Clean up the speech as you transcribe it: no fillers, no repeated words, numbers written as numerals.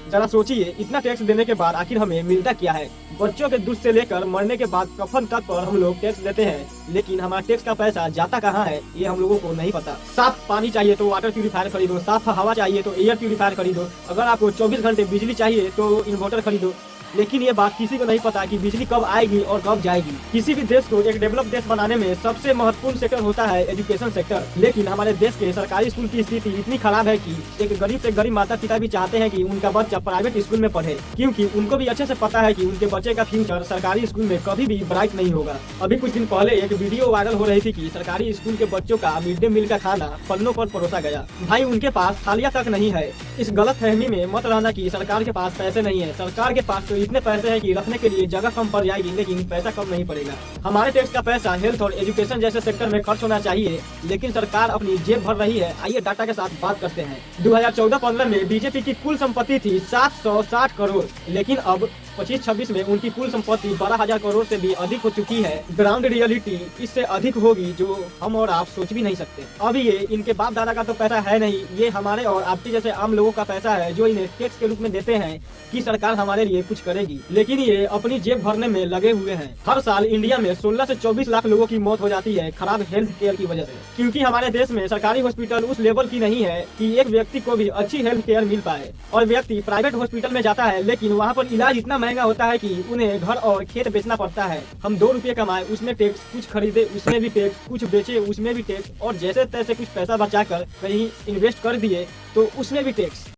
जरा सोचिए, इतना टैक्स देने के बाद आखिर हमें मिलता क्या है। बच्चों के दूध से लेकर मरने के बाद कफन तक पर हम लोग टैक्स देते हैं, लेकिन हमारा टैक्स का पैसा जाता कहाँ है ये हम लोगों को नहीं पता। साफ पानी चाहिए तो वाटर प्यूरिफायर खरीदो, साफ हवा चाहिए तो एयर प्यूरिफायर खरीदो, अगर आपको 24 घंटे बिजली चाहिए तो इन्वर्टर खरीदो। लेकिन ये बात किसी को नहीं पता कि बिजली कब आएगी और कब जाएगी। किसी भी देश को एक डेवलप देश बनाने में सबसे महत्वपूर्ण सेक्टर होता है एजुकेशन सेक्टर, लेकिन हमारे देश के सरकारी स्कूल की स्थिति इतनी खराब है कि एक गरीब से गरीब माता पिता भी चाहते हैं कि उनका बच्चा प्राइवेट स्कूल में पढ़े, क्योंकि उनको भी अच्छे से पता है कि उनके बच्चे का फ्यूचर सरकारी स्कूल में कभी भी ब्राइट नहीं होगा। अभी कुछ दिन पहले एक वीडियो वायरल हो रही थी कि सरकारी स्कूल के बच्चों का मिड डे मील का खाना पन्नों पर परोसा गया। भाई, उनके पास थालियां तक नहीं है। इस गलत फहमी में मत रहना कि सरकार के पास पैसे नहीं है। सरकार के पास तो इतने पैसे हैं कि रखने के लिए जगह कम पड़ जाएगी, लेकिन पैसा कम नहीं पड़ेगा। हमारे टैक्स का पैसा हेल्थ और एजुकेशन जैसे सेक्टर में खर्च होना चाहिए, लेकिन सरकार अपनी जेब भर रही है। आइए डाटा के साथ बात करते हैं। 2014-15 में बीजेपी की कुल संपत्ति थी 760 करोड़, लेकिन अब 25-26 में उनकी कुल संपत्ति 12,000 करोड़ से भी अधिक हो चुकी है। ग्राउंड रियलिटी इससे अधिक होगी, जो हम और आप सोच भी नहीं सकते। अब ये इनके बाप दादा का तो पैसा है नहीं, ये हमारे और आपके जैसे आम लोगों का पैसा है, जो इन्हें टैक्स के रूप में देते हैं कि सरकार हमारे लिए कुछ करेगी, लेकिन ये अपनी जेब भरने में लगे हुए हैं। हर साल इंडिया में 16 से 24 लाख लोगों की मौत हो जाती है खराब हेल्थ केयर की वजह से, क्योंकि हमारे देश में सरकारी हॉस्पिटल उस लेवल की नहीं है कि एक व्यक्ति को भी अच्छी हेल्थ केयर मिल पाए। और व्यक्ति प्राइवेट हॉस्पिटल में जाता है, लेकिन वहाँ पर इलाज इतना महंगा होता है कि उन्हें घर और खेत बेचना पड़ता है। हम 2 रुपये कमाए उसमें टैक्स, कुछ खरीदे उसमें भी टैक्स, कुछ बेचे उसमें भी टैक्स, और जैसे तैसे कुछ पैसा बचाकर कहीं इन्वेस्ट कर दिए तो उसमें भी टैक्स।